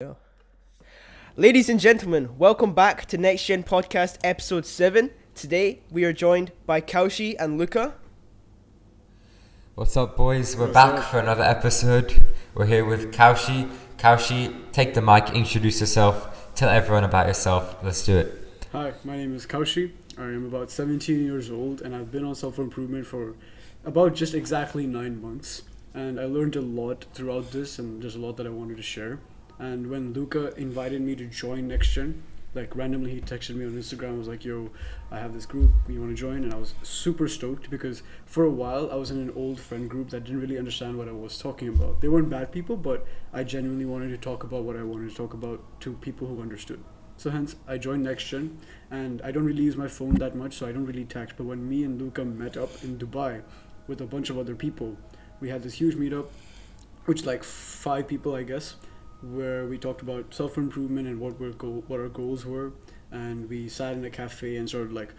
Yeah. Ladies and gentlemen, welcome back to NextGenPodcast episode 7. Today we are joined by Kaushi and Luca. What's up, boys? We're What's back up? for another episode. We're here with Kaushi. Kaushi, take the mic, introduce yourself, tell everyone about yourself. Let's do it. Hi, my name is Kaushi. I am about 17 years old and I've been on self-improvement for about just exactly 9 months. And I learned a lot throughout this and there's a lot that I wanted to share. And when Luca invited me to join NextGen, like randomly he texted me on Instagram, was like, yo, I have this group, you want to join? And I was super stoked because for a while I was in an old friend group that didn't really understand what I was talking about. They weren't bad people, but I genuinely wanted to talk about what I wanted to talk about to people who understood. So hence I joined NextGen, and I don't really use my phone that much, so I don't really text. But when me and Luca met up in Dubai with a bunch of other people, we had this huge meetup, which like 5 people I guess, where we talked about self-improvement and what our goals were, and we sat in a cafe and started like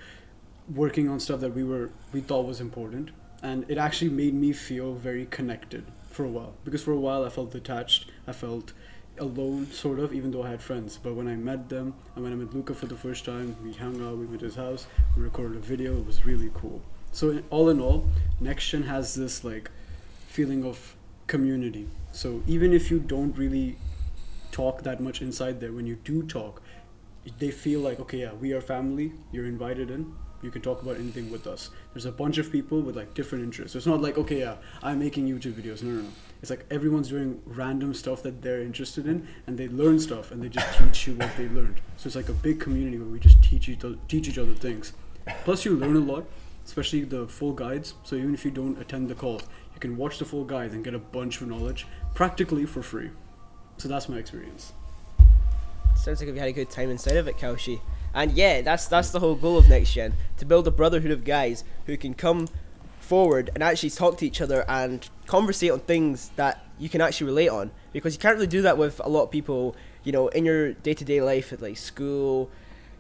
working on stuff that we thought was important, and it actually made me feel very connected for a while, because for a while I felt detached, I felt alone sort of, even though I had friends. But when I met them and when I met Luca for the first time, we hung out, we went to his house, we recorded a video. It was really cool. So all in all, NextGen has this like feeling of community. So even if you don't really talk that much inside there, when you do talk, they feel like, okay, yeah, we are family, you're invited in, you can talk about anything with us. There's a bunch of people with like different interests. So it's not like, okay, yeah, I'm making YouTube videos. No. It's like everyone's doing random stuff that they're interested in, and they learn stuff and they just teach you what they learned. So it's like a big community where we just teach each other things. Plus you learn a lot, especially the full guides. So even if you don't attend the calls, you can watch the full guides and get a bunch of knowledge practically for free. So that's my experience. Sounds like you had a good time inside of it, Kaushi. And yeah, that's the whole goal of NextGen, to build a brotherhood of guys who can come forward and actually talk to each other and conversate on things that you can actually relate on. Because you can't really do that with a lot of people, you know, in your day-to-day life at like school,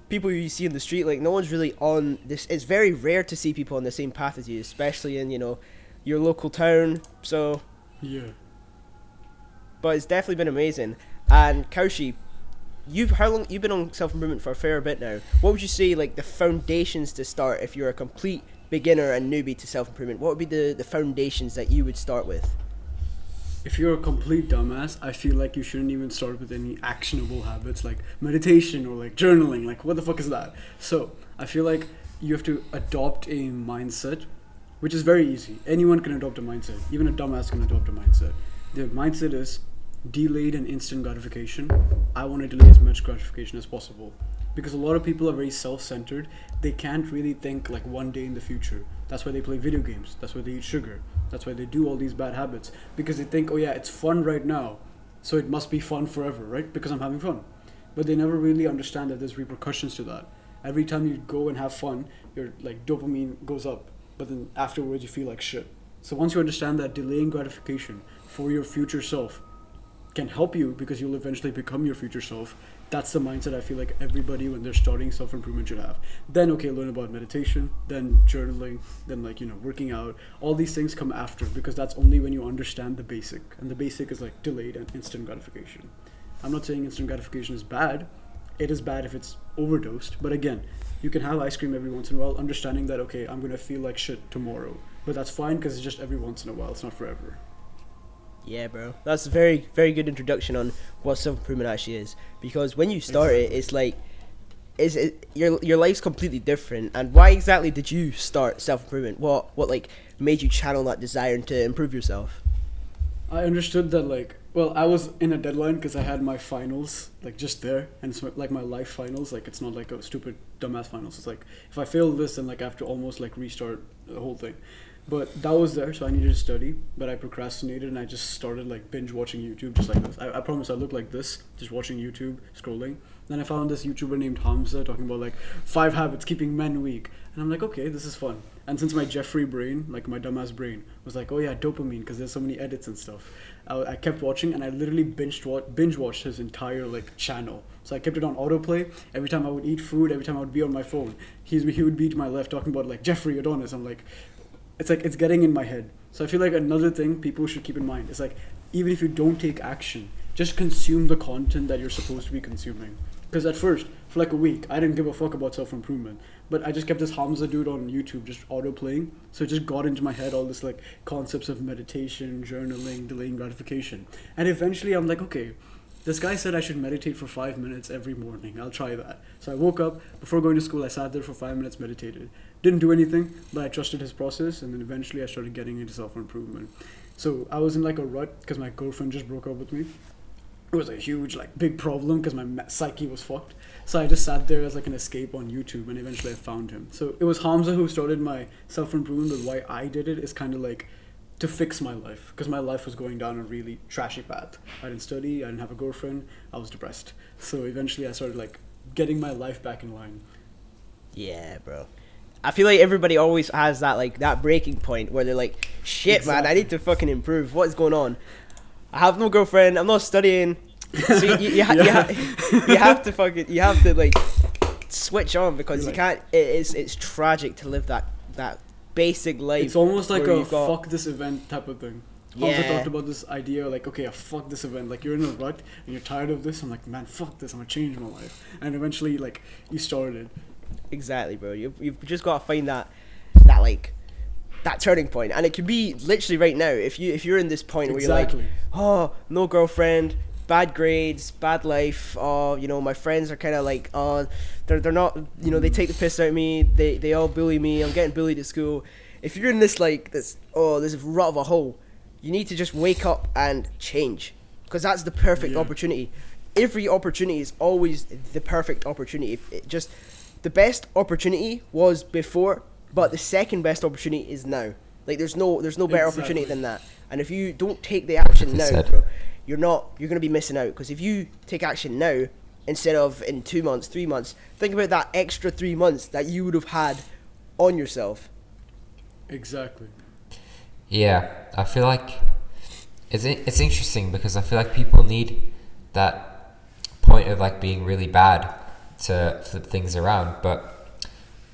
people you see in the street. Like no one's really on this. It's very rare to see people on the same path as you, especially in, you know, your local town. So Yeah. but it's definitely been amazing. And Kaushi, you've been on self-improvement for a fair bit now. What would you say like the foundations to start if you're a complete beginner and newbie to self-improvement? What would be the foundations that you would start with? If you're a complete dumbass, I feel like you shouldn't even start with any actionable habits like meditation or like journaling. Like, what the fuck is that? So I feel like you have to adopt a mindset, which is very easy. Anyone can adopt a mindset. Even a dumbass can adopt a mindset. The mindset is delayed and instant gratification. I want to delay as much gratification as possible, because a lot of people are very self-centered. They can't really think like one day in the future. That's why they play video games. That's why they eat sugar. That's why they do all these bad habits, because they think, oh yeah, it's fun right now, so it must be fun forever, right? Because I'm having fun. But they never really understand that there's repercussions to that. Every time you go and have fun, your like dopamine goes up, but then afterwards you feel like shit. So once you understand that delaying gratification for your future self can help you, because you'll eventually become your future self, that's the mindset I feel like everybody when they're starting self-improvement should have. Then okay, learn about meditation, then journaling, then like, you know, working out. All these things come after, because that's only when you understand the basic, and the basic is like delayed and instant gratification. I'm not saying instant gratification is bad. It is bad if it's overdosed, but again, you can have ice cream every once in a while, understanding that okay, I'm gonna feel like shit tomorrow, but that's fine because it's just every once in a while, it's not forever. Yeah, bro. That's a very, very good introduction on what self-improvement actually is. Because when you start it, it's like, your life's completely different. And why exactly did you start self-improvement? What like made you channel that desire to improve yourself? I understood that like, well, I was in a deadline because I had my finals like just there, and it's like my life finals. Like it's not like a stupid dumbass finals. It's like if I fail this, then like I have to almost like restart the whole thing. But that was there, so I needed to study, but I procrastinated and I just started like binge watching YouTube just like this. I promise I look like this, just watching YouTube, scrolling. Then I found this YouTuber named Hamza talking about like 5 habits keeping men weak. And I'm like, okay, this is fun. And since my Jeffrey brain, like my dumbass brain, was like, oh yeah, dopamine, because there's so many edits and stuff. I kept watching and I literally binge watched his entire like channel. So I kept it on autoplay. Every time I would eat food, every time I would be on my phone, he would be to my left talking about like Jeffrey Adonis. I'm like, it's getting in my head. So I feel like another thing people should keep in mind is like, even if you don't take action, just consume the content that you're supposed to be consuming. Because at first, for like a week, I didn't give a fuck about self-improvement. But I just kept this Hamza dude on YouTube just auto-playing. So it just got into my head all this like concepts of meditation, journaling, delaying gratification. And eventually I'm like, okay, this guy said I should meditate for 5 minutes every morning. I'll try that. So I woke up, before going to school, I sat there for 5 minutes, meditated. Didn't do anything, but I trusted his process, and then eventually I started getting into self-improvement. So I was in like a rut because my girlfriend just broke up with me. It was a huge, like, big problem because my psyche was fucked. So I just sat there as like an escape on YouTube, and eventually I found him. So it was Hamza who started my self-improvement, but why I did it is kind of like to fix my life, because my life was going down a really trashy path. I didn't study, I didn't have a girlfriend, I was depressed. So eventually I started like getting my life back in line. Yeah, bro. I feel like everybody always has that like that breaking point where they're like, shit, man, I need to fucking improve. What's going on? I have no girlfriend. I'm not studying. So you have to like switch on, because you can't. It's tragic to live that basic life. It's almost like a fuck this event type of thing. Yeah. Hamza talked about this idea like, okay, fuck this event. Like, you're in a rut and you're tired of this. I'm like, man, fuck this. I'm gonna change my life. And eventually, like, you started. Exactly, bro. You've just got to find that turning point, and it could be literally right now. If you're in this point where you're like, oh, no girlfriend, bad grades, bad life. Oh, my friends are kind of like, oh, they're not, they take the piss out of me. They all bully me. I'm getting bullied at school. If you're in this this rut of a hole, you need to just wake up and change, because that's the perfect opportunity. Every opportunity is always the perfect opportunity. The best opportunity was before, but the second best opportunity is now. Like, there's no better opportunity than that. And if you don't take the action now, bro, you're gonna be missing out. Because if you take action now instead of in 2 months, 3 months, think about that extra 3 months that you would have had on yourself. Exactly. Yeah, I feel like it's interesting, because I feel like people need that point of like being really bad to flip things around. But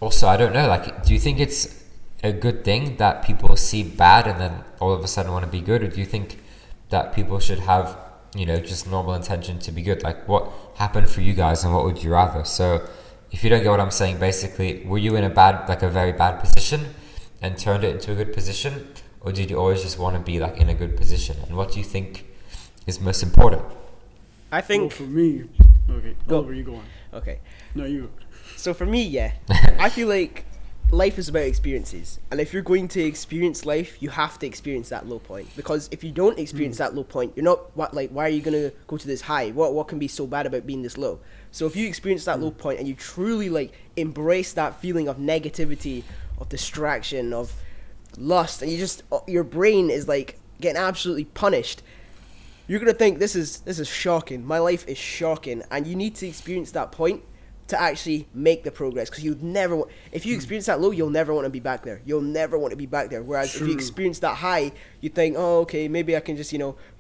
also, I don't know, like, do you think it's a good thing that people see bad and then all of a sudden want to be good, or do you think that people should have just normal intention to be good? Like, what happened for you guys, and what would you rather? So if you don't get what I'm saying, basically, were you in a very bad position and turned it into a good position, or did you always just want to be like in a good position? And what do you think is most important? I think, well, for me, okay, Oliver, you go on. Okay. No, you. So for me, yeah, I feel like life is about experiences, and if you're going to experience life, you have to experience that low point. Because if you don't experience that low point, you're not why are you gonna go to this high? What can be so bad about being this low? So if you experience that low point and you truly like embrace that feeling of negativity, of distraction, of lust, and your brain is like getting absolutely punished, you're gonna think this is shocking. My life is shocking, and you need to experience that point to actually make the progress. Because if you experience that low, you'll never want to be back there. You'll never want to be back there. Whereas if you experience that high, you think, oh, okay, maybe I can just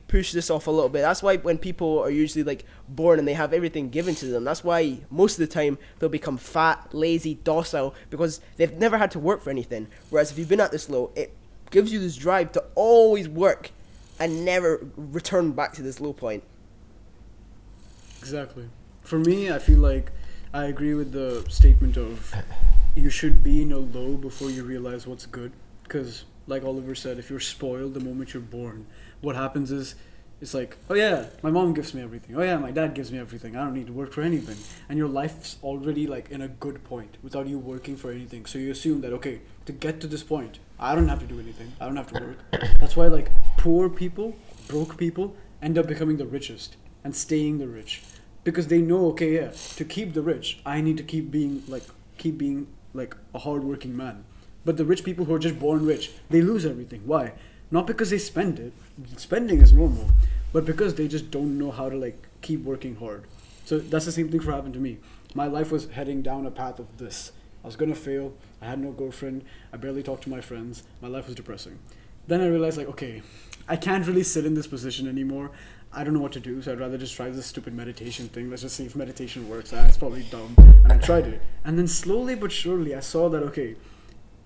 push this off a little bit. That's why when people are usually like born and they have everything given to them, that's why most of the time they'll become fat, lazy, docile, because they've never had to work for anything. Whereas if you've been at this low, it gives you this drive to always work and never return back to this low point. Exactly. For me, I feel like I agree with the statement of you should be in a low before you realize what's good. Because, like Oliver said, if you're spoiled the moment you're born, what happens is, it's like, oh yeah, my mom gives me everything. Oh yeah, my dad gives me everything. I don't need to work for anything. And your life's already like in a good point without you working for anything. So you assume that, okay, to get to this point, I don't have to do anything. I don't have to work. That's why like poor people, broke people end up becoming the richest and staying the rich. Because they know, okay, yeah, to keep the rich, I need to keep being like a hardworking man. But the rich people who are just born rich, they lose everything. Why? Not because they spend it. Spending is normal. But because they just don't know how to like keep working hard. So that's the same thing for happened to me. My life was heading down a path of this. I was gonna fail. I had no girlfriend. I barely talked to my friends. My life was depressing. Then I realized like, okay, I can't really sit in this position anymore. I don't know what to do, so I'd rather just try this stupid meditation thing. Let's just see if meditation works. It's probably dumb. And I tried it. And then slowly but surely, I saw that, okay,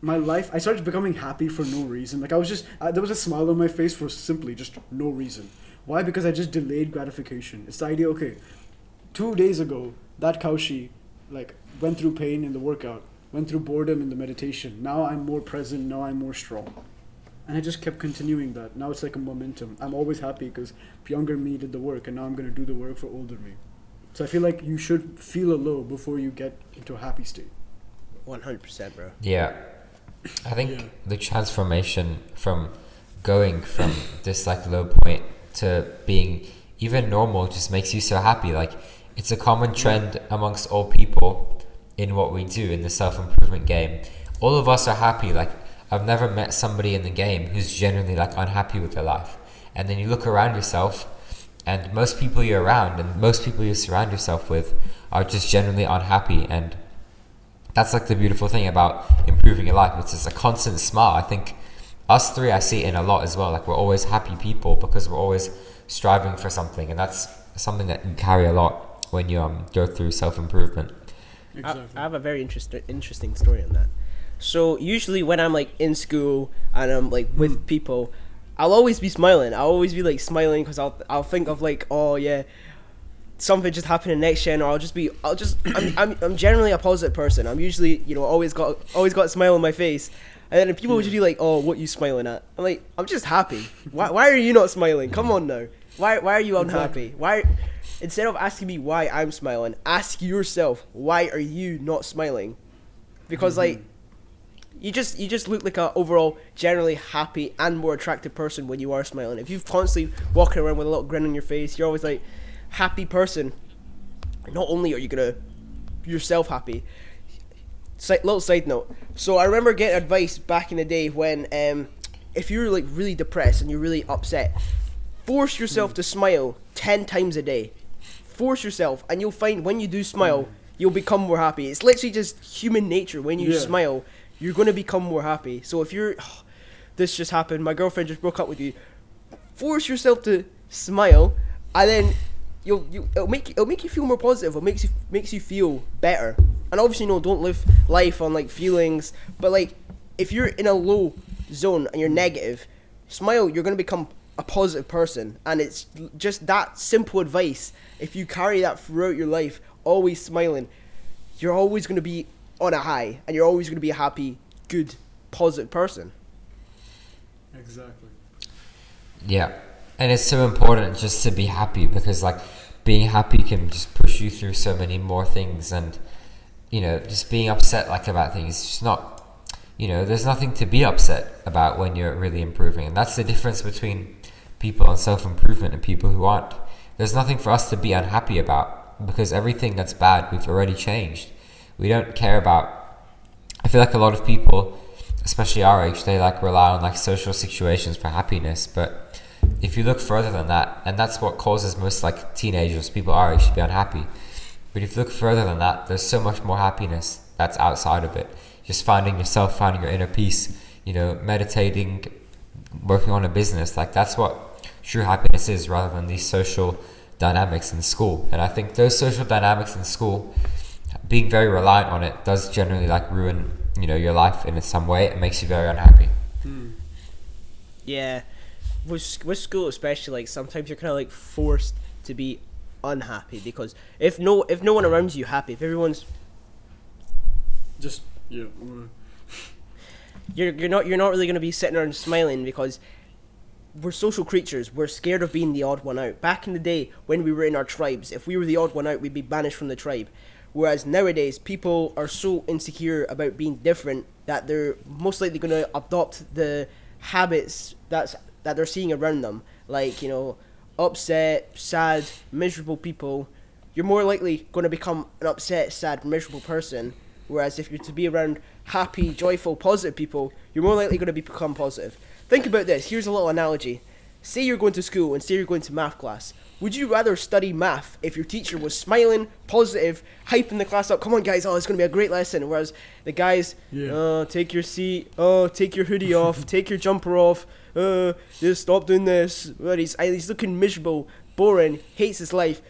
my life, I started becoming happy for no reason. Like, I was just, there was a smile on my face for simply just no reason. Why? Because I just delayed gratification. It's the idea, okay, 2 days ago, that Kaushi, like, went through pain in the workout, went through boredom in the meditation. Now I'm more present, now I'm more strong. And I just kept continuing that. Now it's like a momentum. I'm always happy because younger me did the work, and now I'm going to do the work for older me. So I feel like you should feel a low before you get into a happy state. 100%, bro. Yeah. I think the transformation from going from this like low point to being even normal just makes you so happy. Like, it's a common trend amongst all people in what we do in the self-improvement game. All of us are happy. Like, I've never met somebody in the game who's genuinely like unhappy with their life. And then you look around yourself, and most people you're around and most people you surround yourself with are just genuinely unhappy. And that's like the beautiful thing about improving your life. It's just a constant smile. I think us three, I see it in a lot as well. Like, we're always happy people because we're always striving for something, and that's something that you carry a lot when you go through self-improvement. Exactly. I have a very interesting story on that. So usually when I'm like in school and I'm like with people, I'll always be smiling. I'll always be like smiling because I'll think of like, oh yeah, something just happened in NextGen, or I'm generally a positive person. I'm usually, always got a smile on my face. And then people would just be like, oh, what you smiling at? I'm like, I'm just happy. Why are you not smiling? Come on now. Why are you unhappy? Why? Instead of asking me why I'm smiling, ask yourself, why are you not smiling? Because like, you just look like a overall generally happy and more attractive person when you are smiling. If you're constantly walking around with a little grin on your face, you're always like happy person. Not only are you gonna yourself happy. Little side note. So I remember getting advice back in the day when if you're like really depressed and you're really upset, force yourself to smile 10 times a day. Force yourself, and you'll find when you do smile, you'll become more happy. It's literally just human nature. When you smile, you're going to become more happy. So if you're, this just happened, my girlfriend just broke up with you, force yourself to smile, and then it'll make you feel more positive. It makes you feel better. And obviously, don't live life on like feelings, but like if you're in a low zone and you're negative, smile, you're going to become a positive person. And it's just that simple advice. If you carry that throughout your life, always smiling, you're always going to be on a high, and you're always going to be a happy, good, positive person. Exactly. Yeah. And it's so important just to be happy, because like being happy can just push you through so many more things. And just being upset like about things, it's just not, there's nothing to be upset about when you're really improving. And that's the difference between people on self-improvement and people who aren't. There's nothing for us to be unhappy about, because everything that's bad we've already changed. We don't care about, I feel like a lot of people, especially our age, they like rely on like social situations for happiness. But if you look further than that, and that's what causes most like teenagers, people our age, to be unhappy. But if you look further than that, there's so much more happiness that's outside of it. Just finding yourself, finding your inner peace, meditating, working on a business. Like, that's what true happiness is, rather than these social dynamics in school. And I think those social dynamics in school, being very reliant on it, does generally like ruin, your life in some way. It makes you very unhappy. Yeah. With school especially, like sometimes you're kind of like forced to be unhappy, because if no one around you happy, if everyone's just you're not really going to be sitting around smiling, because we're social creatures. We're scared of being the odd one out. Back in the day when we were in our tribes, if we were the odd one out, we'd be banished from the tribe. Whereas nowadays, people are so insecure about being different that they're most likely going to adopt the habits that they're seeing around them. Like, upset, sad, miserable people. You're more likely going to become an upset, sad, miserable person. Whereas if you're to be around happy, joyful, positive people, you're more likely going to become positive. Think about this. Here's a little analogy. Say you're going to school and say you're going to math class. Would you rather study math if your teacher was smiling, positive, hyping the class up? Come on, guys. Oh, it's going to be a great lesson. Whereas the guys, take your seat. Oh, take your hoodie off. Take your jumper off. Just stop doing this. Well, he's looking miserable, boring, hates his life.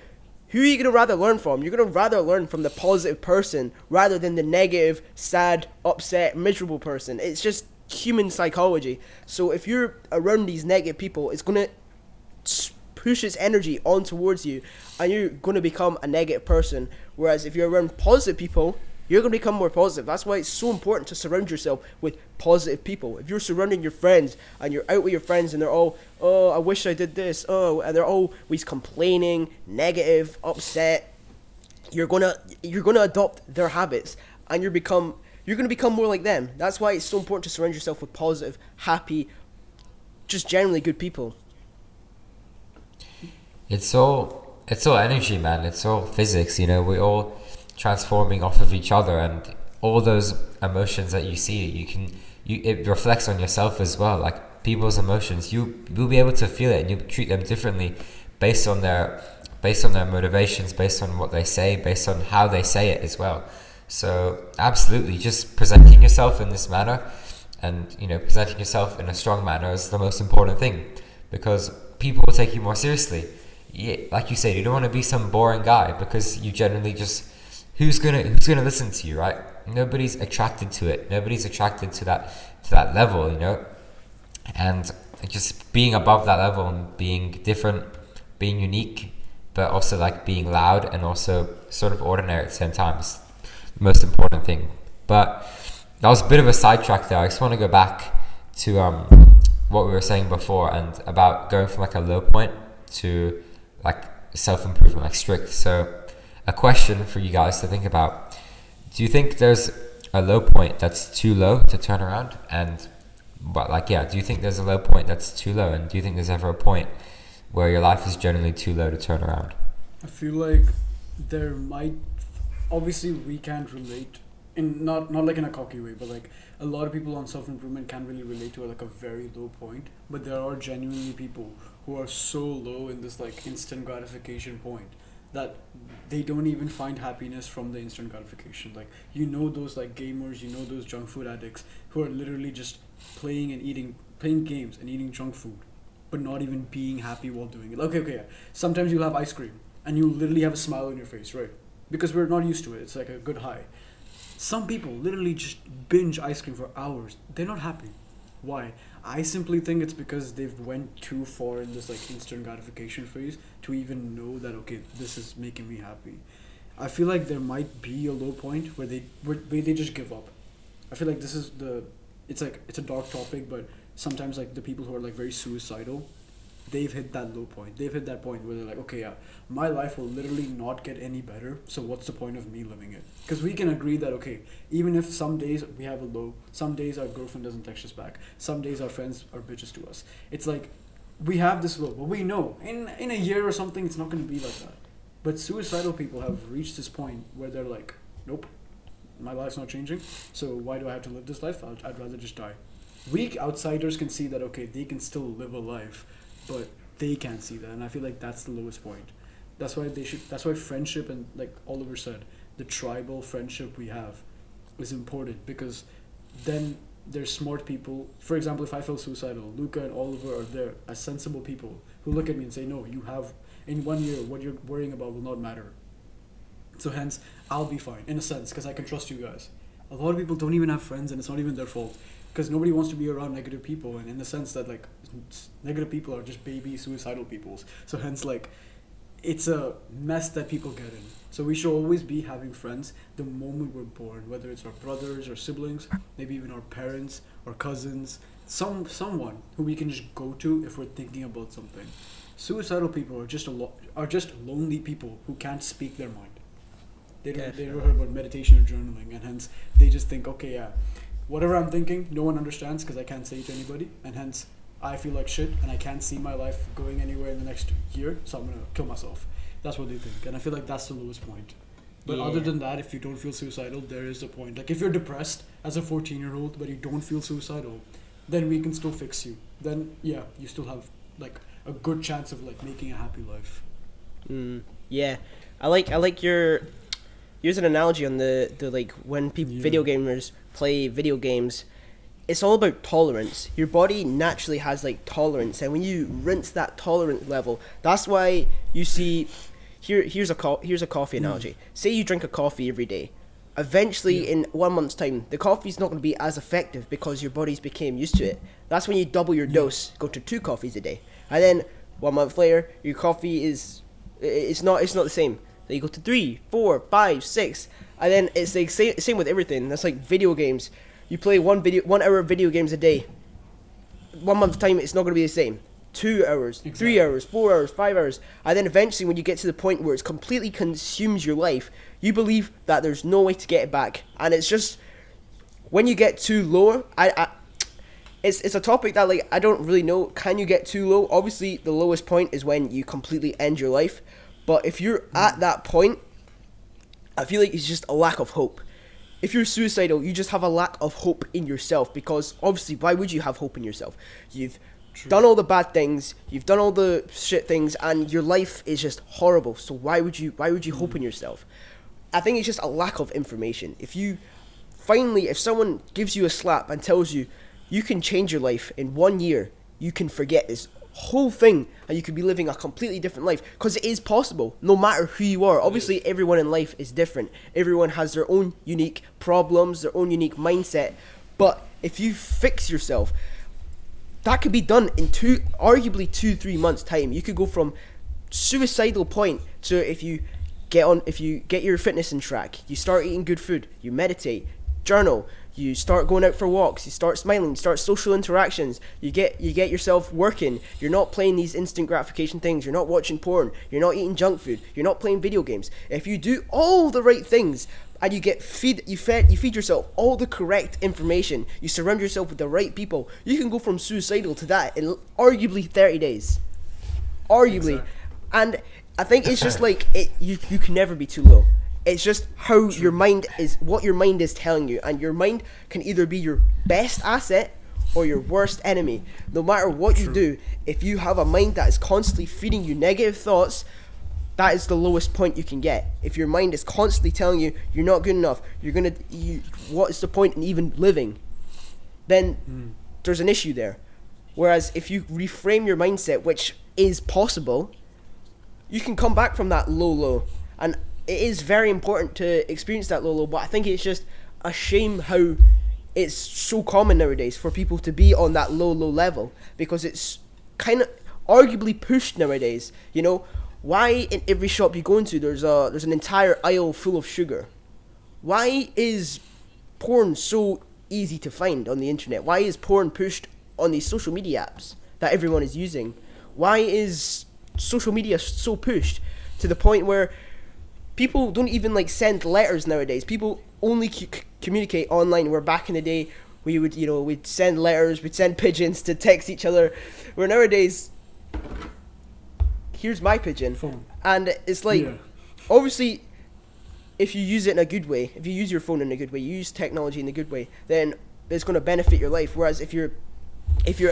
Who are you going to rather learn from? You're going to rather learn from the positive person rather than the negative, sad, upset, miserable person. It's just human psychology. So if you're around these negative people, it's going to pushes energy on towards you, and you're going to become a negative person. Whereas if you're around positive people, you're going to become more positive. That's why it's so important to surround yourself with positive people. If you're surrounding your friends and you're out with your friends and they're all, oh, I wish I did this, oh, and they're always complaining, negative, upset, you're gonna adopt their habits, and you're gonna become more like them. That's why it's so important to surround yourself with positive, happy, just generally good people. It's all energy, man. It's all physics. You know, we're all transforming off of each other, and all those emotions that you see, it reflects on yourself as well. Like people's emotions, you'll be able to feel it, and you'll treat them differently based on their motivations, based on what they say, based on how they say it as well. So absolutely, just presenting yourself in this manner, and presenting yourself in a strong manner is the most important thing, because people will take you more seriously. Yeah, like you said, you don't want to be some boring guy, because you generally just, who's gonna listen to you, right? Nobody's attracted to it. Nobody's attracted to that level, and just being above that level and being different, being unique, but also like being loud and also sort of ordinary at the same time is the most important thing. But that was a bit of a sidetrack there. I just want to go back to what we were saying before, and about going from like a low point to like self-improvement, like strict. So a question for you guys to think about: do you think there's a low point that's too low to turn around? Do you think there's a low point that's too low, and do you think there's ever a point where your life is generally too low to turn around? I feel like there might, obviously we can't relate, in not like in a cocky way, but like a lot of people on self-improvement can't really relate to like a very low point, but there are genuinely people who are so low in this like instant gratification point that they don't even find happiness from the instant gratification. Like, those like gamers, those junk food addicts who are literally just playing games and eating junk food, but not even being happy while doing it. Okay. Sometimes you'll have ice cream and you literally have a smile on your face, right? Because we're not used to it. It's like a good high. Some people literally just binge ice cream for hours. They're not happy. Why? I simply think it's because they've went too far in this like instant gratification phase to even know that, okay, this is making me happy. I feel like there might be a low point where they just give up. I feel like this is it's a dark topic, but sometimes like the people who are like very suicidal, they've hit that low point. They've hit that point where they're like, okay, yeah, my life will literally not get any better, so what's the point of me living it? Because we can agree that, okay, even if some days we have a low, some days our girlfriend doesn't text us back, some days our friends are bitches to us. It's like, we have this low, but we know in a year or something it's not going to be like that. But suicidal people have reached this point where they're like, nope, my life's not changing, so why do I have to live this life? I'd rather just die. Weak outsiders can see that, okay, they can still live a life, but they can't see that, and I feel like that's the lowest point. That's why friendship, and like Oliver said, the tribal friendship we have is important, because then there's smart people. For example, if I feel suicidal, Luca and Oliver are there as sensible people who look at me and say, no, you have, in 1 year, what you're worrying about will not matter. So hence, I'll be fine, in a sense, because I can trust you guys. A lot of people don't even have friends, and it's not even their fault, because nobody wants to be around negative people, and in the sense that like negative people are just baby suicidal peoples. So hence, like, it's a mess that people get in. So we should always be having friends the moment we're born, whether it's our brothers or siblings, maybe even our parents or cousins, someone who we can just go to if we're thinking about something. Suicidal people are just lonely people who can't speak their mind. They don't heard about meditation or journaling, and hence they just think, okay, yeah, whatever I'm thinking, no one understands because I can't say it to anybody, and hence I feel like shit and I can't see my life going anywhere in the next year, so I'm gonna kill myself. That's what they think, and I feel like that's the lowest point. But other than that, if you don't feel suicidal, there is a point. Like, if you're depressed as a 14-year-old but you don't feel suicidal, then we can still fix you. Then yeah, you still have like a good chance of like making a happy life. Yeah, I like your. Here's an analogy on the like when video gamers play video games. It's all about tolerance. Your body naturally has like tolerance, and when you rinse that tolerance level, that's why you see. Here's a coffee analogy. Say you drink a coffee every day. Eventually, in 1 month's time, the coffee's not going to be as effective because your body's became used to it. That's when you double your dose, go to 2 coffees a day, and then 1 month later, your coffee is it's not the same. Then you go to 3, 4, 5, 6, and then it's like same with everything. That's like video games. You play 1 hour of video games a day. 1 month time, it's not going to be the same. 2 hours, Exactly. 3 hours, 4 hours, 5 hours, and then eventually, when you get to the point where it's completely consumes your life, you believe that there's no way to get it back, and it's just when you get too low. It's a topic that like I don't really know. Can you get too low? Obviously, the lowest point is when you completely end your life. But if you're at that point, I feel like it's just a lack of hope. If you're suicidal, you just have a lack of hope in yourself, because obviously, why would you have hope in yourself? You've done all the bad things, you've done all the shit things, and your life is just horrible. So why would you hope in yourself? I think it's just a lack of information. If someone gives you a slap and tells you you can change your life in 1 year, you can forget this whole thing and you could be living a completely different life, because it is possible no matter who you are. Obviously, everyone in life is different. Everyone has their own unique problems, their own unique mindset. But if you fix yourself, that could be done in arguably 2-3 months time. You could go from suicidal point to if you get your fitness in track, you start eating good food, you meditate, journal, you start going out for walks, you start smiling, you start social interactions, you get yourself working, you're not playing these instant gratification things, you're not watching porn, you're not eating junk food, you're not playing video games. If you do all the right things and you feed yourself all the correct information, you surround yourself with the right people, you can go from suicidal to that in arguably 30 days. Arguably. Exactly. And I think it's just like you can never be too low. It's just how your mind is, what your mind is telling you, and your mind can either be your best asset or your worst enemy. No matter what you do, if you have a mind that is constantly feeding you negative thoughts, that is the lowest point you can get. If your mind is constantly telling you you're not good enough, what is the point in even living, then there's an issue there. Whereas if you reframe your mindset, which is possible, you can come back from that low. And it is very important to experience that low, but I think it's just a shame how it's so common nowadays for people to be on that low level, because it's kind of arguably pushed nowadays. You know, why in every shop you go into there's an entire aisle full of sugar? Why is porn so easy to find on the internet? Why is porn pushed on these social media apps that everyone is using? Why is social media so pushed to the point where people don't even like send letters nowadays? People only communicate online, where back in the day we'd send letters, we'd send pigeons to text each other, where nowadays, here's my pigeon. Phone. And it's like, obviously, if you use it in a good way, if you use your phone in a good way, you use technology in a good way, then it's going to benefit your life. Whereas if you're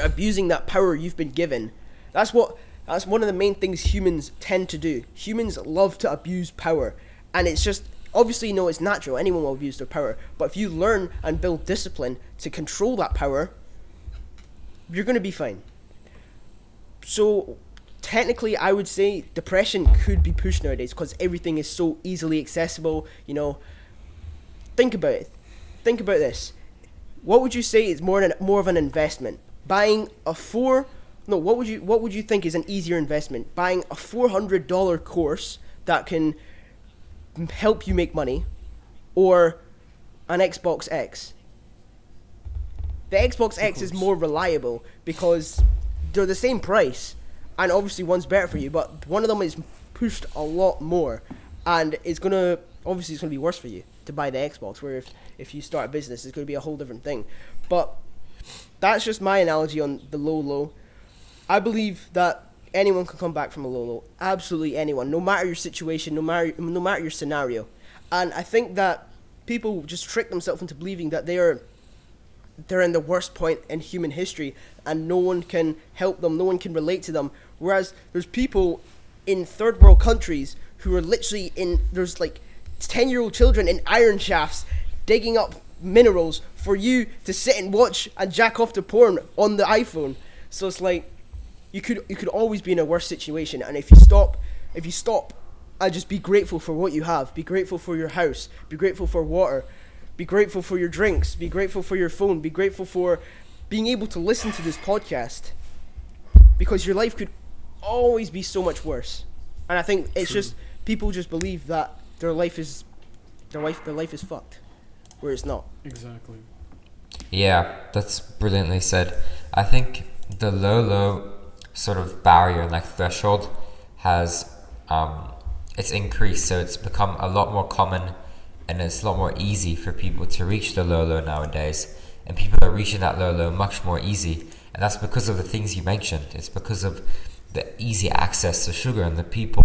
abusing that power you've been given, that's one of the main things humans tend to do. Humans love to abuse power. And it's just, obviously, it's natural. Anyone will abuse their power. But if you learn and build discipline to control that power, you're going to be fine. So, technically, I would say depression could be pushed nowadays because everything is so easily accessible. Think about it. Think about this. What would you say is more of an investment? Buying what would you think is an easier investment? Buying a $400 course that can help you make money, or an Xbox X? The Xbox X is more reliable because they're the same price, and obviously one's better for you, but one of them is pushed a lot more, and it's gonna be worse for you to buy the Xbox, where if you start a business, it's gonna be a whole different thing. But that's just my analogy on the low. I believe that anyone can come back from a low. Absolutely anyone, no matter your situation, no matter your scenario. And I think that people just trick themselves into believing that they're in the worst point in human history and no one can help them, no one can relate to them. Whereas there's people in third world countries who are literally there's like 10-year-old children in iron shafts digging up minerals for you to sit and watch and jack off to porn on the iPhone. So it's like, you could always be in a worse situation, and if you stop and just be grateful for what you have, be grateful for your house, be grateful for water, be grateful for your drinks, be grateful for your phone, be grateful for being able to listen to this podcast, because your life could always be so much worse. And I think it's just people just believe that their life is fucked, where it's not. Exactly. Yeah, that's brilliantly said. I think the low sort of barrier, like threshold, has it's increased, so it's become a lot more common, and it's a lot more easy for people to reach the low nowadays. And people are reaching that low much more easy, and that's because of the things you mentioned. It's because of the easy access to sugar and the people,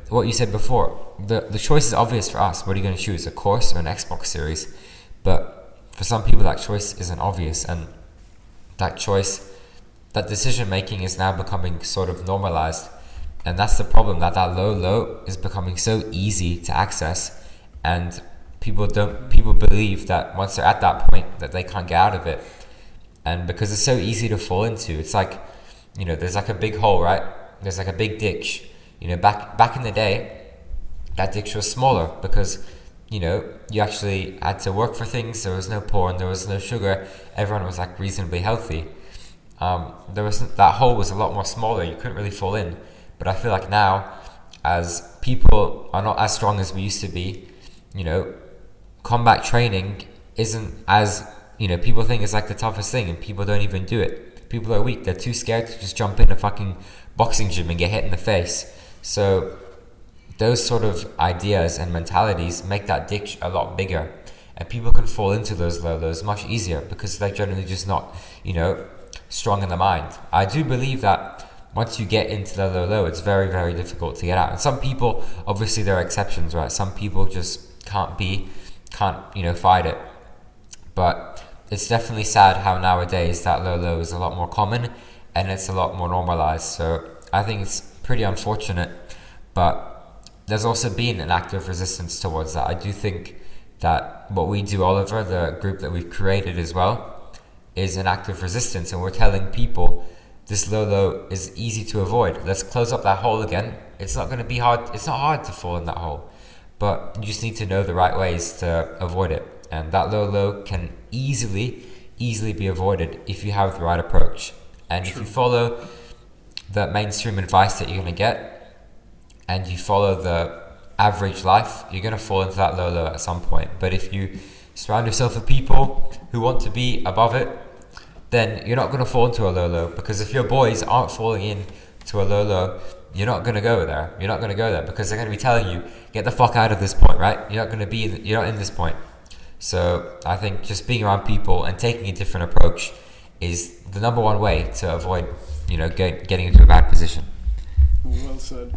what you said before. The choice is obvious for us. What are you going to choose, a course or an Xbox series? But for some people that choice isn't obvious, and that decision making is now becoming sort of normalized. And that's the problem, that low is becoming so easy to access, and people believe that once they're at that point that they can't get out of it. And because it's so easy to fall into, it's like, there's like a big hole, right? There's like a big ditch. Back in the day, that ditch was smaller because, you actually had to work for things. There was no porn, there was no sugar. Everyone was like reasonably healthy. That hole was a lot more smaller. You couldn't really fall in. But I feel like now, as people are not as strong as we used to be, combat training isn't as, people think it's like the toughest thing, and people don't even do it. People are weak. They're too scared to just jump in a fucking boxing gym and get hit in the face. So those sort of ideas and mentalities make that ditch a lot bigger, and people can fall into those lows much easier because they're generally just not, strong in the mind. I do believe that once you get into the low, it's very, very difficult to get out. And some people, obviously there are exceptions, right? Some people just can't fight it. But it's definitely sad how nowadays that low is a lot more common and it's a lot more normalized. So I think it's pretty unfortunate, but there's also been an active resistance towards that. I do think that what we do, Oliver, the group that we've created as well, is an active resistance, and we're telling people this low is easy to avoid. Let's close up that hole again. It's not going to be hard. It's not hard to fall in that hole, but you just need to know the right ways to avoid it. And that low can easily be avoided if you have the right approach. And if you follow the mainstream advice that you're going to get, and you follow the average life, you're going to fall into that low at some point. But if you surround yourself with people who want to be above it, then you're not going to fall into a low, because if your boys aren't falling into a low, you're not going to go there. You're not going to go there because they're going to be telling you, get the fuck out of this point, right? You're not in this point. So I think just being around people and taking a different approach is the number one way to avoid, getting into a bad position. Well said.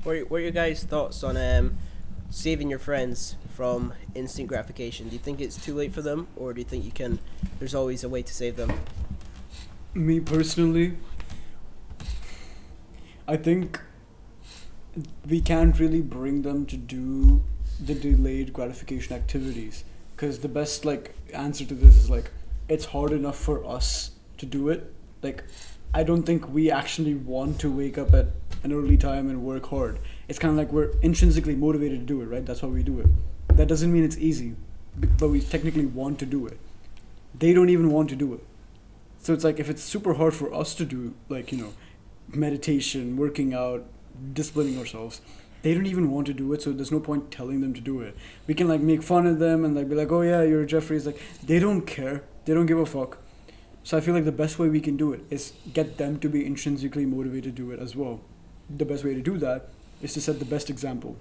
What are your guys' thoughts on saving your friends from instant gratification? Do you think it's too late for them, or do you think there's always a way to save them? Me personally, I think we can't really bring them to do the delayed gratification activities, because the best answer to this is it's hard enough for us to do it. I don't think we actually want to wake up at an early time and work hard. It's kind of like we're intrinsically motivated to do it, right? That's why we do it. That doesn't mean it's easy, but we technically want to do it. They don't even want to do it. So it's if it's super hard for us to do, meditation, working out, disciplining ourselves, they don't even want to do it, so there's no point telling them to do it. We can make fun of them and be like, oh yeah, you're Jeffrey. It's they don't care. They don't give a fuck. So I feel the best way we can do it is get them to be intrinsically motivated to do it as well. The best way to do that is to set the best example.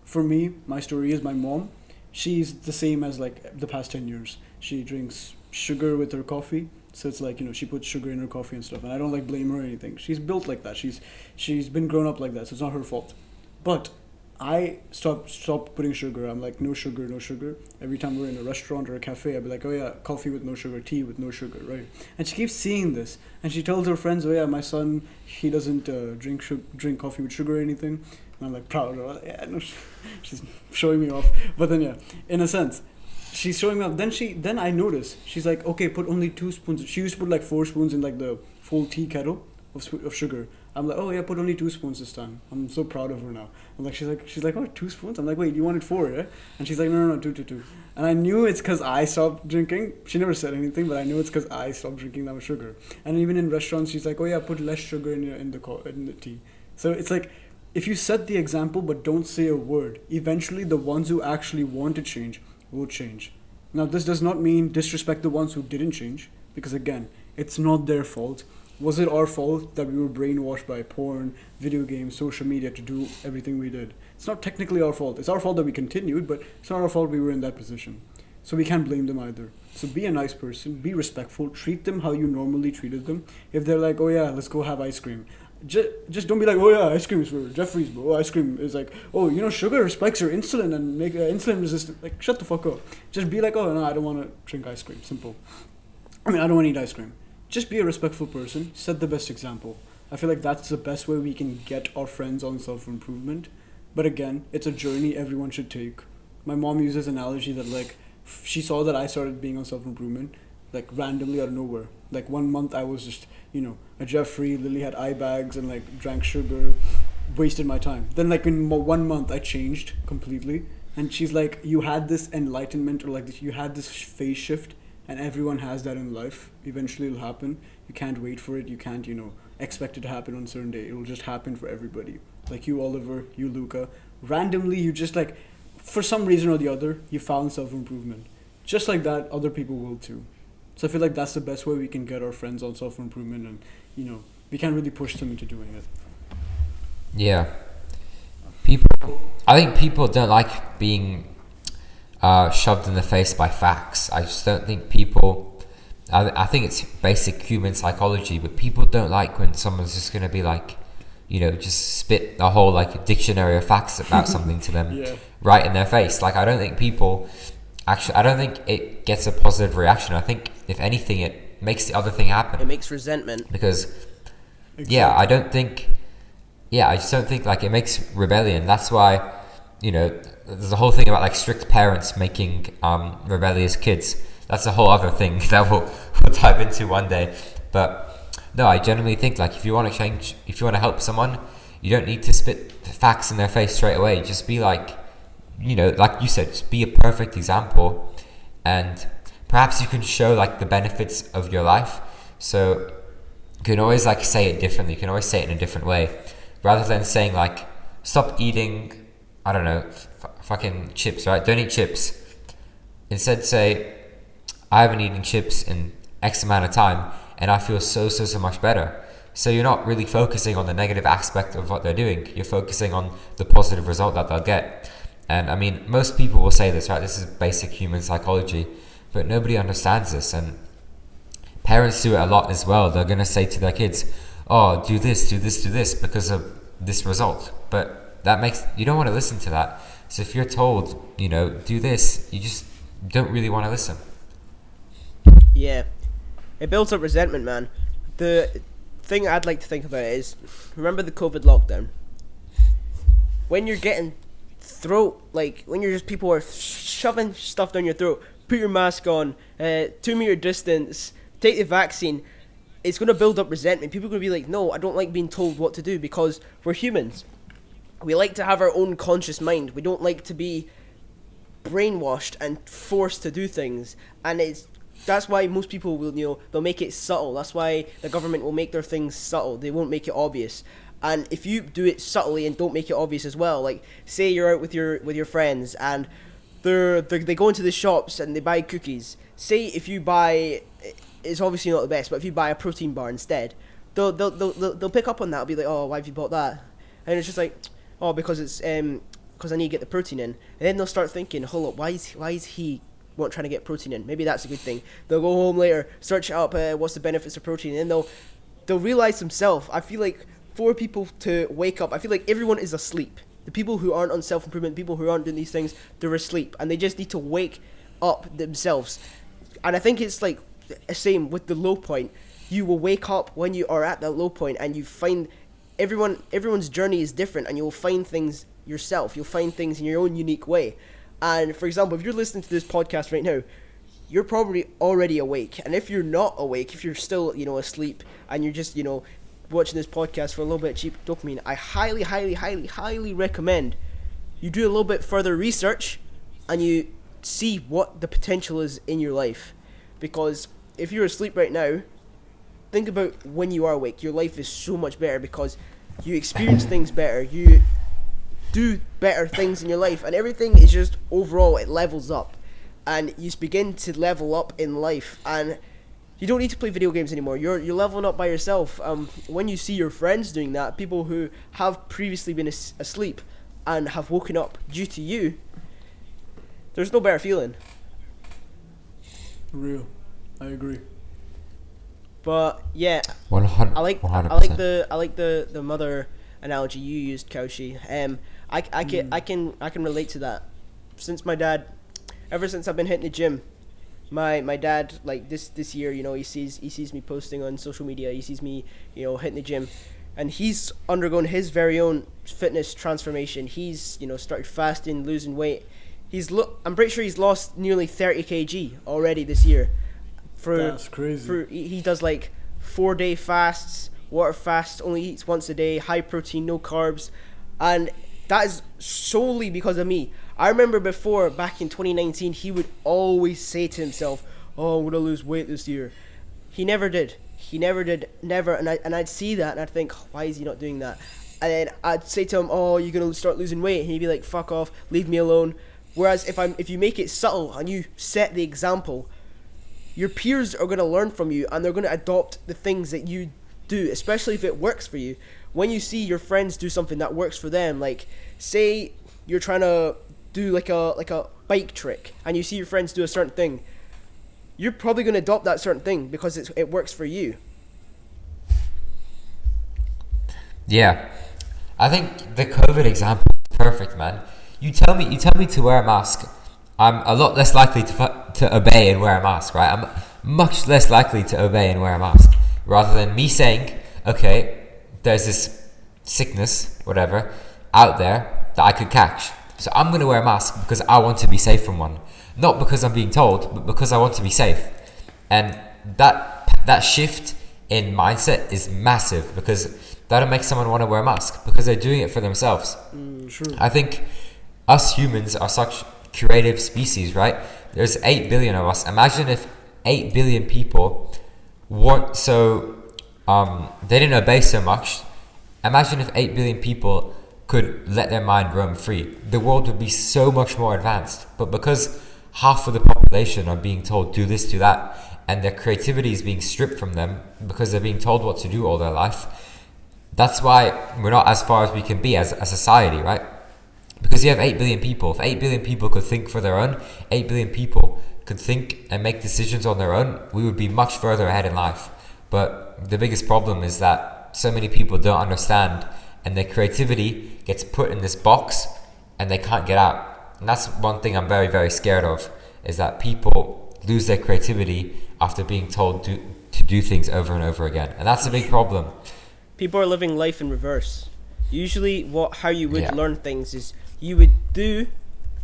For me, my story is my mom. She's the same as the past 10 years. She drinks sugar with her coffee. So it's she puts sugar in her coffee and stuff. And I don't blame her or anything. She's built like that. She's been grown up like that. So it's not her fault. But I stopped putting sugar. I'm no sugar, no sugar. Every time we're in a restaurant or a cafe, I'll be oh yeah, coffee with no sugar, tea with no sugar, right? And she keeps seeing this. And she tells her friends, oh yeah, my son, he doesn't drink coffee with sugar or anything. And I'm proud of her. Yeah, no, she's showing me off. But then yeah, in a sense, she's showing me off. Then I notice, she's okay, put only 2 spoons. She used to put 4 spoons in the full tea kettle of sugar. I'm like, oh yeah, put only 2 spoons this time. I'm so proud of her now. I'm like, she's like, oh, 2 spoons? I'm like, wait, you wanted 4, yeah? And she's like, no, two. And I knew it's because I stopped drinking. She never said anything, but I knew it's because I stopped drinking that much sugar. And even in restaurants, she's like, oh yeah, put less sugar in the tea. So it's like, if you set the example but don't say a word, eventually the ones who actually want to change will change. Now, this does not mean disrespect the ones who didn't change, because again, it's not their fault. Was it our fault that we were brainwashed by porn, video games, social media to do everything we did? It's not technically our fault. It's our fault that we continued, but it's not our fault we were in that position. So we can't blame them either. So be a nice person, be respectful, treat them how you normally treated them. If they're like, oh yeah, let's go have ice cream, just don't be like, oh yeah, ice cream is for Jeffries, bro. Ice cream is like, oh, sugar spikes your insulin and make insulin resistant. Like, shut the fuck up. Just be like, oh no, I don't want to drink ice cream. Simple. I don't want to eat ice cream. Just be a respectful person. Set the best example. I feel like that's the best way we can get our friends on self-improvement. But again, it's a journey everyone should take. My mom uses an analogy that like, she saw that I started being on self-improvement, like randomly out of nowhere. Like 1 month I was just, a Jeffrey, Lily had eye bags and like drank sugar, wasted my time. Then like in 1 month I changed completely. And she's like, you had this enlightenment, or like you had this phase shift. And everyone has that in life. Eventually it'll happen. You can't wait for it. You can't, expect it to happen on a certain day. It'll just happen for everybody. Like you, Oliver, you, Luca. Randomly, you just like, for some reason or the other, you found self-improvement. Just like that, other people will too. So I feel like that's the best way we can get our friends on self-improvement, and, we can't really push them into doing it. Yeah. I think people don't like being shoved in the face by facts. I just don't think I think it's basic human psychology, but people don't like when someone's just going to be like, just spit a whole like dictionary of facts about something to them right in their face. Like, I don't think it gets a positive reaction. I think if anything, it makes the other thing happen. It makes resentment. Because Exactly. I just don't think like it makes rebellion. That's why, there's a whole thing about like strict parents making rebellious kids. That's a whole other thing that we'll dive into one day. But no, I generally think like if you want to change, if you want to help someone, you don't need to spit facts in their face straight away. Just be like, like you said, just be a perfect example, and perhaps you can show like the benefits of your life. So you can always like say it differently. You can always say it in a different way, rather than saying like, stop eating, I don't know, fucking chips, right? Don't eat chips. Instead say, I haven't eaten chips in X amount of time and I feel so much better. So you're not really focusing on the negative aspect of what they're doing. You're focusing on the positive result that they'll get. And I mean, most people will say this, right? This is basic human psychology, but nobody understands this. And parents do it a lot as well. They're going to say to their kids, oh, do this because of this result. But you don't want to listen to that. So if you're told, do this, you just don't really want to listen. Yeah. It builds up resentment, man. The thing I'd like to think about is, remember the COVID lockdown? When you're getting when you're just, people are shoving stuff down your throat, put your mask on, 2-meter distance, take the vaccine, it's going to build up resentment. People are going to be like, no, I don't like being told what to do, because we're humans. We like to have our own conscious mind. We don't like to be brainwashed and forced to do things. And that's why most people will, they'll make it subtle. That's why the government will make their things subtle. They won't make it obvious. And if you do it subtly and don't make it obvious as well, like say you're out with your friends and they go into the shops and they buy cookies. Say if you buy, it's obviously not the best, but if you buy a protein bar instead, they'll pick up on that. They'll be like, oh, why have you bought that? And it's just like, oh, because it's because I need to get the protein in. And then they'll start thinking, hold up, why is he trying to get protein in? Maybe that's a good thing. They'll go home later, search up what's the benefits of protein, and then they'll realize themselves. I feel like for people to wake up, I feel like everyone is asleep. The people who aren't on self-improvement, people who aren't doing these things, they're asleep, and they just need to wake up themselves. And I think it's like the same with the low point. You will wake up when you are at that low point, and you find everyone's journey is different, and you'll find things yourself. You'll find things in your own unique way. And for example, if you're listening to this podcast right now, you're probably already awake. And if you're not awake, if you're still, asleep, and you're just, watching this podcast for a little bit of cheap dopamine, I highly, highly, highly, highly recommend you do a little bit further research and you see what the potential is in your life. Because if you're asleep right now, think about when you are awake. Your life is so much better because you experience things better. You do better things in your life, and everything is just overall, it levels up, and you begin to level up in life, and you don't need to play video games anymore. You're leveling up by yourself. When you see your friends doing that, people who have previously been asleep and have woken up due to you, there's no better feeling. Real, I agree. But yeah, 100%. I like the mother analogy you used, Kaushi. I can relate to that. Since my dad, ever since I've been hitting the gym, my dad, like this year, you know, he sees me posting on social media, he sees me, you know, hitting the gym, and he's undergone his very own fitness transformation. He's, you know, started fasting, losing weight. I'm pretty sure he's lost nearly 30 kg already this year. That's crazy. He does like 4-day fasts, water fasts, only eats once a day, high protein, no carbs, and that is solely because of me. I remember before, back in 2019, he would always say to himself, "Oh, I'm gonna lose weight this year." He never did. Never. And I'd see that and I'd think, why is he not doing that? And then I'd say to him, "Oh, you're gonna start losing weight," and he'd be like, "Fuck off, leave me alone." Whereas if you make it subtle and you set the example, your peers are gonna learn from you and they're gonna adopt the things that you do, especially if it works for you. When you see your friends do something that works for them, like say you're trying to do like a bike trick and you see your friends do a certain thing, you're probably going to adopt that certain thing because it works for you. Yeah, I think the COVID example is perfect, man. You tell me to wear a mask, I'm a lot less likely to obey and wear a mask, right? I'm much less likely to obey and wear a mask, rather than me saying, okay, there's this sickness, whatever, out there that I could catch. So I'm going to wear a mask because I want to be safe from one. Not because I'm being told, but because I want to be safe. And that shift in mindset is massive, because that'll make someone want to wear a mask because they're doing it for themselves. Sure. I think us humans are such creative species, right? There's 8 billion of us. Imagine if 8 billion people weren't they didn't obey so much. Imagine if 8 billion people could let their mind roam free. The world would be so much more advanced. But because half of the population are being told do this, do that, and their creativity is being stripped from them because they're being told what to do all their life, that's why we're not as far as we can be as a society, right? Because you have 8 billion people. If 8 billion people could think for their own, 8 billion people could think and make decisions on their own, we would be much further ahead in life. But the biggest problem is that so many people don't understand, and their creativity gets put in this box and they can't get out. And that's one thing I'm very, very scared of, is that people lose their creativity after being told to do things over and over again. And that's a big problem. People are living life in reverse. Usually how you would learn things is you would do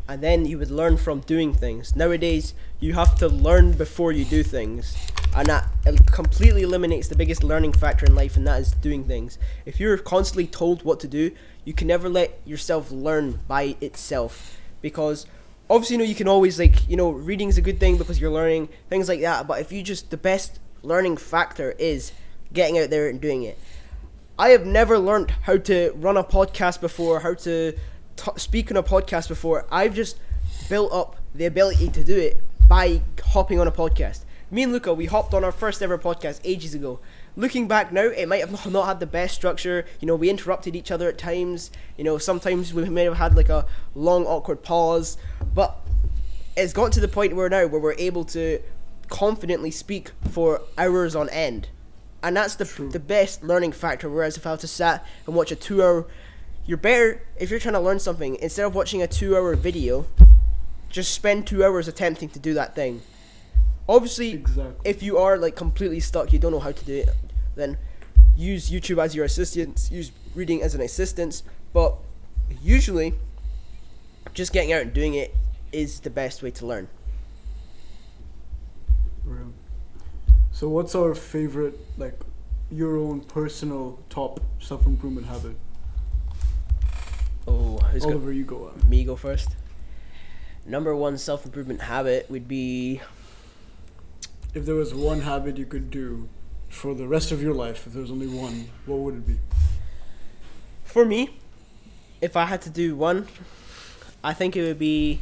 and then you would learn from doing things. Nowadays, you have to learn before you do things. And that completely eliminates the biggest learning factor in life, and that is doing things. If you're constantly told what to do, you can never let yourself learn by itself. Because obviously, you can always reading is a good thing because you're learning, things like that. But if the best learning factor is getting out there and doing it. I have never learned how to run a podcast before, how to speak on a podcast before. I've just built up the ability to do it by hopping on a podcast. Me and Luca, we hopped on our first ever podcast ages ago. Looking back now, it might have not had the best structure. We interrupted each other at times. Sometimes we may have had like a long awkward pause. But it's gotten to the point where we're able to confidently speak for hours on end. And that's the best learning factor. Whereas if I was to sit and watch a 2-hour... You're better, if you're trying to learn something, instead of watching a 2-hour video, just spend 2 hours attempting to do that thing. Obviously, if you are completely stuck, you don't know how to do it, then use YouTube as your assistant, use reading as an assistant. But usually, just getting out and doing it is the best way to learn. So what's our favorite your own personal top self-improvement habit? Oh, Oliver, you go on. me go first? Number one self-improvement habit would be... If there was one habit you could do for the rest of your life, if there was only one, what would it be? For me, if I had to do one, I think it would be...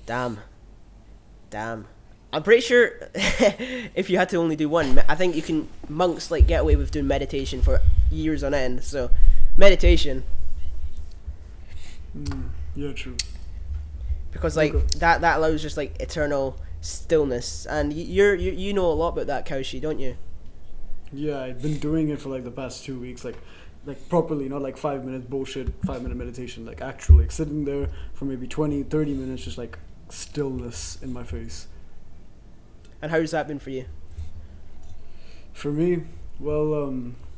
Damn. I'm pretty sure if you had to only do one, I think you can... Monks, like, get away with doing meditation for years on end. So, meditation. Yeah, true. Because, like, Okay. that allows just, like, eternal stillness. And you know a lot about that, Kaushi, don't you? Yeah, I've been doing it for like the past 2 weeks, like properly, not like 5 minutes bullshit, 5 minute meditation, like actually like, sitting there for maybe 20, 30 minutes, just like stillness in my face. And how's that been for you? For me, well,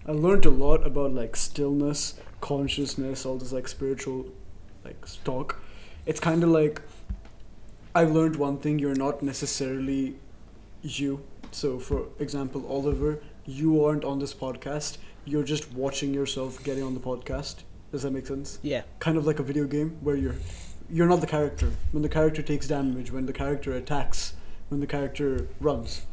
I learned a lot about like stillness, consciousness, all this like spiritual like talk. It's kind of like I learned one thing: you're not necessarily you. So, for example, Oliver, you aren't on this podcast. You're just watching yourself getting on the podcast. Does that make sense? Yeah. Kind of like a video game where you're not the character. When the character takes damage, when the character attacks, when the character runs,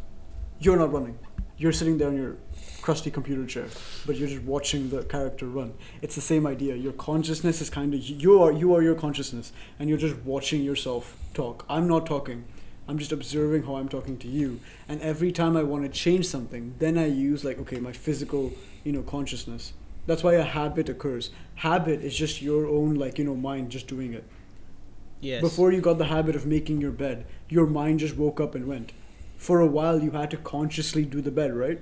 you're not running. You're sitting there in your crusty computer chair, but you're just watching the character run. It's the same idea. Your consciousness is kind of you are your consciousness, and you're just watching yourself talk. I'm not talking. I'm just observing how I'm talking to you. And every time I want to change something, then I use like, okay, my physical, consciousness. That's why a habit occurs. Habit is just your own like, mind just doing it. Yes. Before you got the habit of making your bed, your mind just woke up and went. For a while, you had to consciously do the bed, right?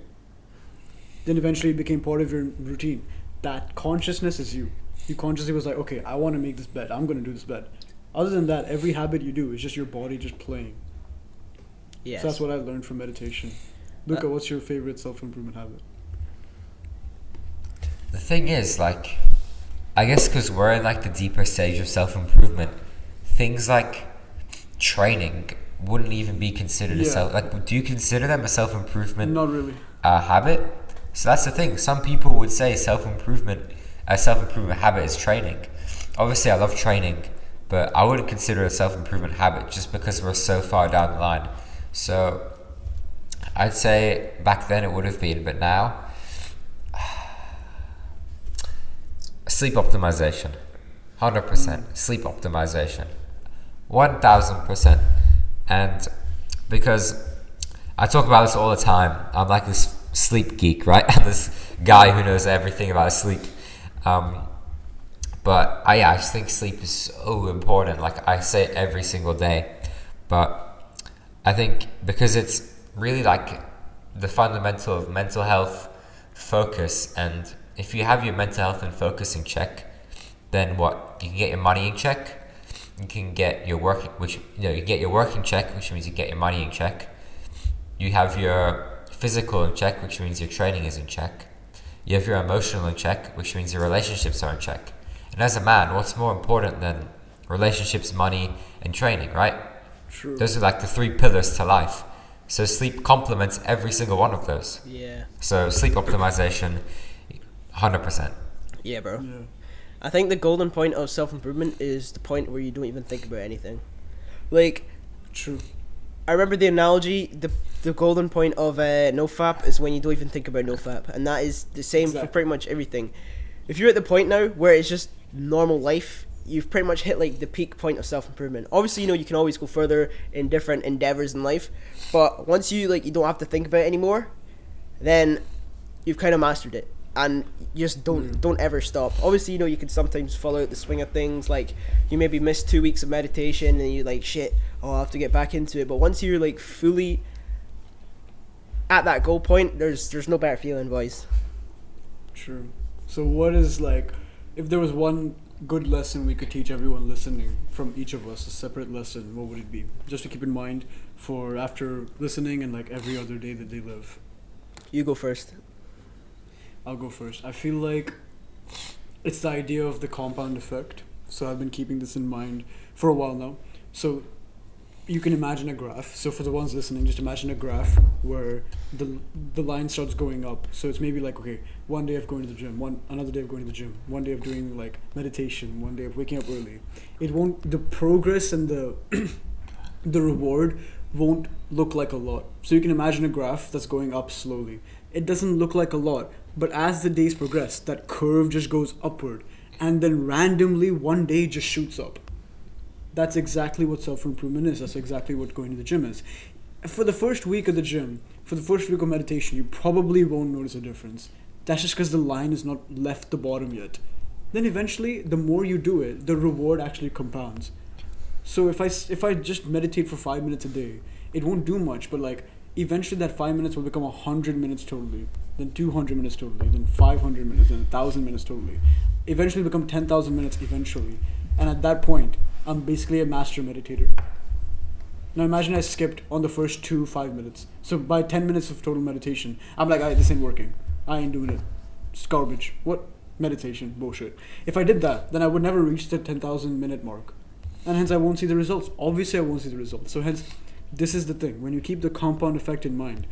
Then eventually it became part of your routine. That consciousness is you. You consciously was like, okay, I want to make this bed. I'm going to do this bed. Other than that, every habit you do is just your body just playing. Yes. So that's what I learned from meditation. Luca, what's your favorite self-improvement habit? The thing is, like, I guess because we're in like the deeper stage of self-improvement, things like training wouldn't even be considered a self. Like, do you consider them a self-improvement? Not really. Habit? So that's the thing. Some people would say a self-improvement habit is training. Obviously, I love training, but I wouldn't consider it a self-improvement habit just because we're so far down the line. So I'd say back then it would have been, but now sleep optimization, 100%. Sleep optimization, 1000%. And because I talk about this all the time, I'm like this sleep geek, right? I'm this guy who knows everything about sleep. But I just think sleep is so important. Like, I say it every single day. But I think because it's really like the fundamental of mental health, focus, and if you have your mental health and focus in check, then what? You can get your money in check. You can get your work, you get your work in check, which means you get your money in check. You have your physical in check, which means your training is in check. You have your emotional in check, which means your relationships are in check. And as a man, what's more important than relationships, money, and training, right? True. Those are like the 3 pillars to life. So sleep complements every single one of those. Yeah. So sleep optimization, 100%. Yeah, bro. Yeah. I think the golden point of self-improvement is the point where you don't even think about anything. Like, True. I remember the analogy, the golden point of NoFap is when you don't even think about NoFap. And that is the same for Exactly. pretty much everything. If you're at the point now where it's just normal life, you've pretty much hit like the peak point of self-improvement. Obviously, you can always go further in different endeavors in life. But once you don't have to think about it anymore, then you've kind of mastered it. And you just don't ever stop. Obviously, you can sometimes fall out the swing of things. Like, you maybe miss 2 weeks of meditation and you're like, shit, I'll have to get back into it. But once you're like fully at that goal point, there's no better feeling, boys. True. So what is like, if there was one good lesson we could teach everyone listening from each of us, a separate lesson, what would it be? Just to keep in mind for after listening and like every other day that they live. You go first. I'll go first. I feel like it's the idea of the compound effect. So I've been keeping this in mind for a while now. So you can imagine a graph. So for the ones listening, just imagine a graph where the line starts going up. So it's maybe like, okay, one day of going to the gym, another day of going to the gym, one day of doing like meditation, one day of waking up early. The progress and the the reward won't look like a lot. So you can imagine a graph that's going up slowly. It doesn't look like a lot, but as the days progress, that curve just goes upward, and then randomly one day just shoots up. That's exactly what self-improvement is. That's exactly what going to the gym is. For the first week of the gym, for the first week of meditation, you probably won't notice a difference. That's just because the line is not left the bottom yet. Then eventually, the more you do it, the reward actually compounds. So if I just meditate for 5 minutes a day, it won't do much, but like eventually that 5 minutes will become 100 minutes totally, then 200 minutes totally, then 500 minutes, then 1,000 minutes totally. Eventually become 10,000 minutes eventually. And at that point, I'm basically a master meditator. Now imagine I skipped on the first 5 minutes. So by 10 minutes of total meditation, I'm like, this ain't working. I ain't doing it. It's garbage. What? Meditation. Bullshit. If I did that, then I would never reach the 10,000 minute mark. And hence I won't see the results. Obviously I won't see the results. So hence, this is the thing. When you keep the compound effect in mind,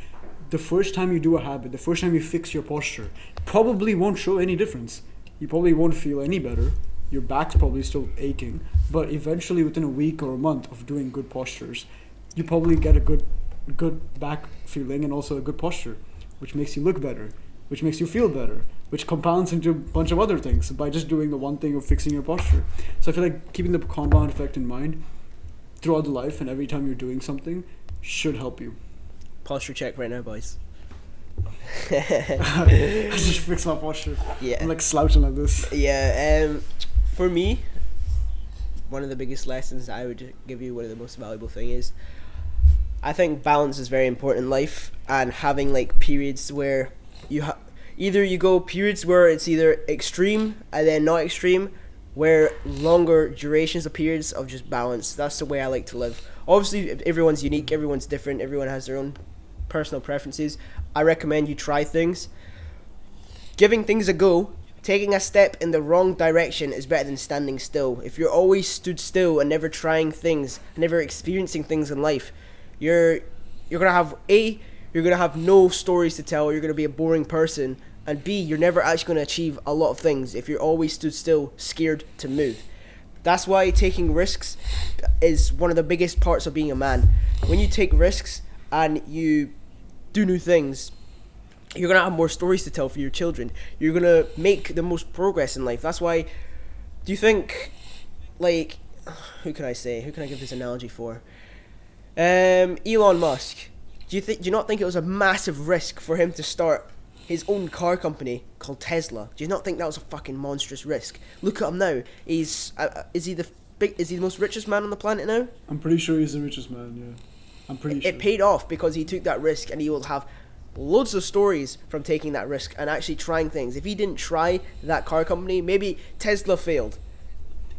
the first time you do a habit, the first time you fix your posture, probably won't show any difference. You probably won't feel any better. Your back's probably still aching, but eventually within a week or a month of doing good postures, you probably get a good back feeling and also a good posture, which makes you look better, which makes you feel better, which compounds into a bunch of other things by just doing the one thing of fixing your posture. So I feel like keeping the compound effect in mind throughout the life and every time you're doing something should help you. Posture check right now, boys. I just fixed my posture. Yeah. I'm like slouching like this. Yeah, for me, one of the biggest lessons I would give you, one of the most valuable thing is, I think balance is very important in life, and having like periods where you go periods where it's either extreme and then not extreme, where longer durations of periods of just balance. That's the way I like to live. Obviously, everyone's unique, everyone's different, everyone has their own personal preferences. I recommend you try things. Giving things a go, taking a step in the wrong direction is better than standing still. If you're always stood still and never trying things, never experiencing things in life, you're gonna have no stories to tell. You're gonna be a boring person, and B, you're never actually gonna achieve a lot of things if you're always stood still, scared to move. That's why taking risks is one of the biggest parts of being a man. When you take risks and you do new things, you're going to have more stories to tell for your children. You're going to make the most progress in life. That's why, do you think, like, who can I give this analogy for? Elon Musk. Do you not think it was a massive risk for him to start his own car company called Tesla? Do you not think that was a fucking monstrous risk? Look at him now. Is he the most richest man on the planet now? I'm pretty sure he's the richest man, yeah. I'm pretty sure. It paid off because he took that risk, and he will have loads of stories from taking that risk and actually trying things. If he didn't try that car company, maybe Tesla failed.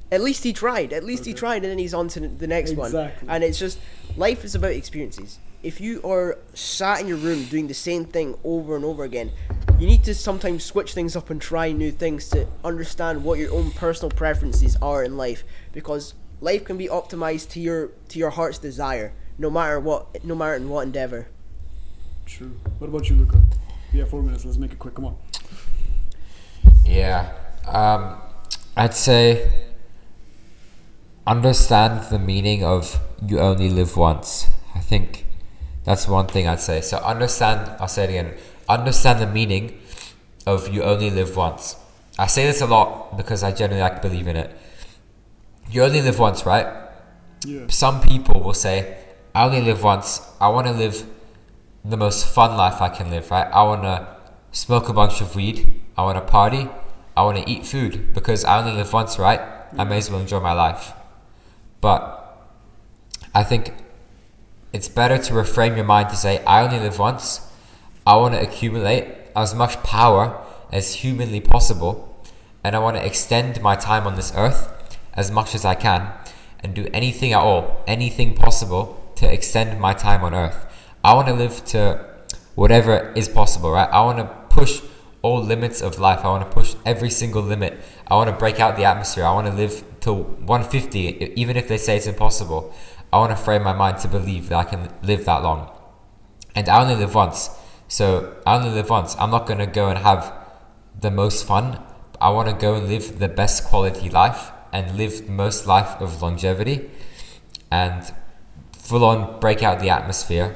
At least he tried. And then he's on to the next one. And it's just, life is about experiences. If you are sat in your room doing the same thing over and over again, you need to sometimes switch things up and try new things to understand what your own personal preferences are in life, because life can be optimized to your heart's desire, no matter in what endeavor. True. What about you, Luca? We have 4 minutes. Let's make it quick. Come on. Yeah. I'd say understand the meaning of you only live once. I think that's one thing I'd say. So I'll say it again. Understand the meaning of you only live once. I say this a lot because I genuinely believe in it. You only live once, right? Yeah. Some people will say, I only live once. I want to live the most fun life I can live, right? I want to smoke a bunch of weed. I want to party. I want to eat food because I only live once, right? I may as well enjoy my life. But I think it's better to reframe your mind to say, I only live once. I want to accumulate as much power as humanly possible, and I want to extend my time on this earth as much as I can and do anything at all, anything possible to extend my time on earth. I want to live to whatever is possible, right? I want to push all limits of life. I want to push every single limit. I want to break out the atmosphere. I want to live till 150, even if they say it's impossible. I want to frame my mind to believe that I can live that long. And I only live once. So I only live once. I'm not going to go and have the most fun. I want to go and live the best quality life and live the most life of longevity and full on break out the atmosphere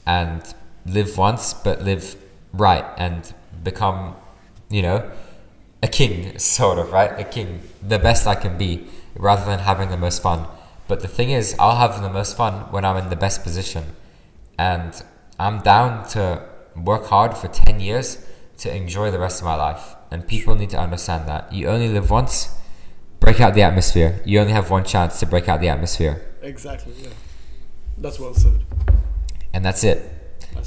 and live once, but live right and become, a king, sort of, right? A king, the best I can be, rather than having the most fun. But the thing is, I'll have the most fun when I'm in the best position. And I'm down to work hard for 10 years to enjoy the rest of my life. And people need to understand that. You only live once, break out the atmosphere. You only have one chance to break out the atmosphere. Exactly, yeah. That's well said. And that's it.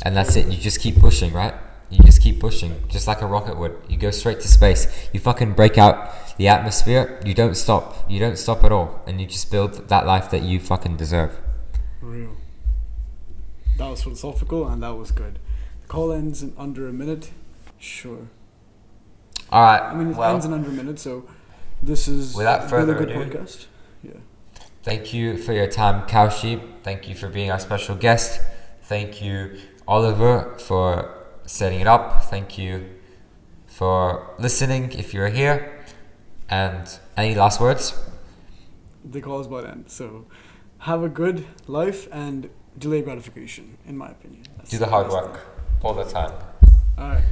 That's it. You just keep pushing, right? You just keep pushing, just like a rocket would. You go straight to space. You fucking break out the atmosphere. You don't stop. You don't stop at all. And you just build that life that you fucking deserve. Real. That was philosophical and that was good. The call ends in under a minute. Sure. All right. I mean, it ends in under a minute, so this is without further a good ado, podcast. Yeah. Thank you for your time, Kaushi. Thank you for being our special guest. Thank you, Oliver, for setting it up. Thank you for listening if you're here. And any last words? The call is about to end. So have a good life and delay gratification, in my opinion. Do the hard work all the time. Alright.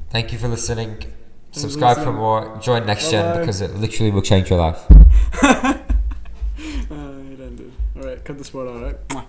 Thank you for listening. Subscribe for more. Join NextGen because it literally will change your life. It ended. Alright, cut the spot out, alright?